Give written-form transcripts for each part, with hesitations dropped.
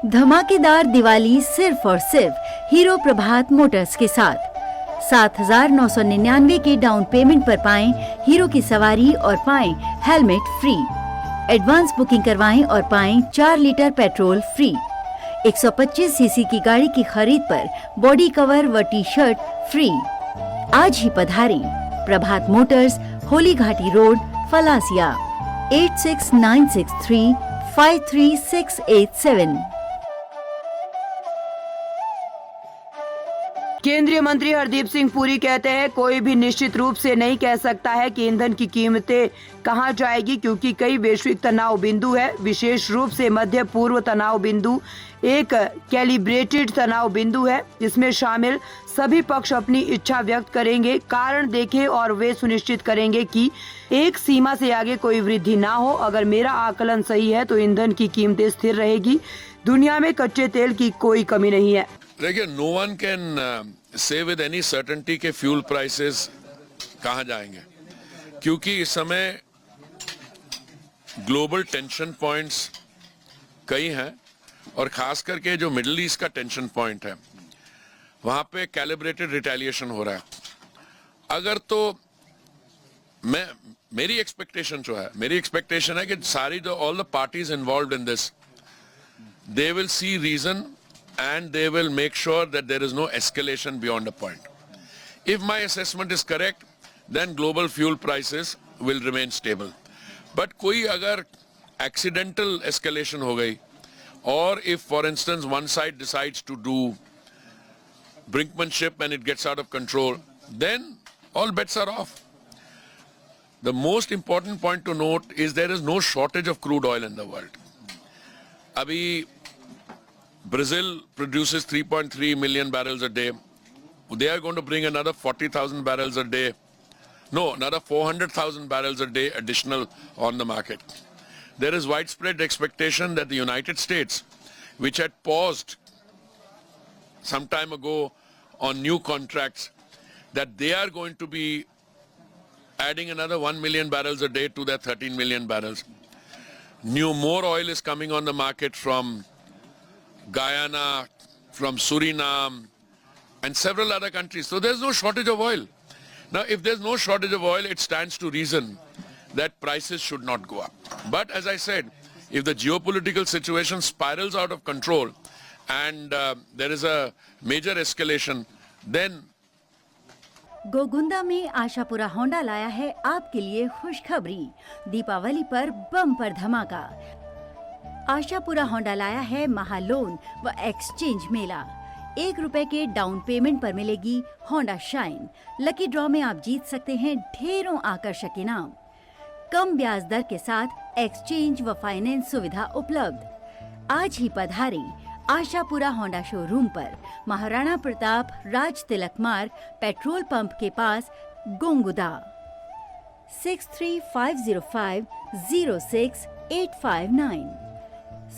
धमाकेदार दिवाली सिर्फ और सिर्फ हीरो प्रभात मोटर्स के साथ 7,999 के डाउन पेमेंट पर पाएं हीरो की सवारी और पाएं हेलमेट फ्री। एडवांस बुकिंग करवाएं और पाएं 4 लीटर पेट्रोल फ्री। 125 सीसी की गाड़ी की खरीद पर बॉडी कवर व टी शर्ट फ्री। आज ही पधारें प्रभात मोटर्स, होली घाटी रोड, फलासिया। 8696353687। केंद्रीय मंत्री हरदीप सिंह पुरी कहते हैं, कोई भी निश्चित रूप से नहीं कह सकता है कि ईंधन की कीमतें कहां जाएगी, क्योंकि कई वैश्विक तनाव बिंदु है। विशेष रूप से मध्य पूर्व तनाव बिंदु एक कैलिब्रेटेड तनाव बिंदु है, जिसमें शामिल सभी पक्ष अपनी इच्छा व्यक्त करेंगे, कारण देखें और वे सुनिश्चित करेंगे कि एक सीमा से आगे कोई वृद्धि ना हो। अगर मेरा आकलन सही है तो ईंधन की कीमतें स्थिर रहेगी। दुनिया में कच्चे तेल की कोई कमी नहीं है। देखिए, no one can say with any certainty के फ्यूल प्राइसेस कहाँ जाएंगे, क्योंकि इस समय ग्लोबल टेंशन पॉइंट्स कई हैं और खास करके जो मिडिल ईस्ट का टेंशन पॉइंट है वहाँ पे कैलिब्रेटेड रिटेलिएशन हो रहा है। अगर तो मेरी एक्सपेक्टेशन है कि सारी जो all the parties involved in this, they will see reason and they will make sure that there is no escalation beyond a point. If my assessment is correct, then global fuel prices will remain stable. But कोई अगर accidental escalation हो गई, or if for instance one side decides to do brinkmanship and it gets out of control, then all bets are off. The most important point to note is there is no shortage of crude oil in the world. अभी Brazil produces 3.3 million barrels a day. They are going to bring another 40,000 barrels a day. No, another 400,000 barrels a day additional on the market. There is widespread expectation that the United States, which had paused some time ago on new contracts, that they are going to be adding another 1 million barrels a day to their 13 million barrels. More oil is coming on the market from Guyana, from Suriname, and several other countries. So there's no shortage of oil. Now, if there's no shortage of oil, it stands to reason that prices should not go up. But as I said, if the geopolitical situation spirals out of control and there is a major escalation, then Gogunda में Ashapura Honda लाया है आपके लिए खुशखबरी। दीपावली पर bumper धमाका। Ashapura Honda लाया है महालोन व एक्सचेंज मेला। 1 रुपए के डाउन पेमेंट पर मिलेगी होंडा शाइन। लकी ड्रॉ में आप जीत सकते हैं ढेरों आकर्षक इनाम। कम ब्याज दर के साथ एक्सचेंज व फाइनेंस सुविधा उपलब्ध। आज ही पधारें आशापुरा होंडा शोरूम पर, महाराणा प्रताप राज तिलक मार्ग, पेट्रोल पंप के पास, गोंगुदा। 6350506859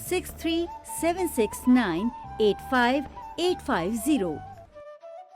6376985850।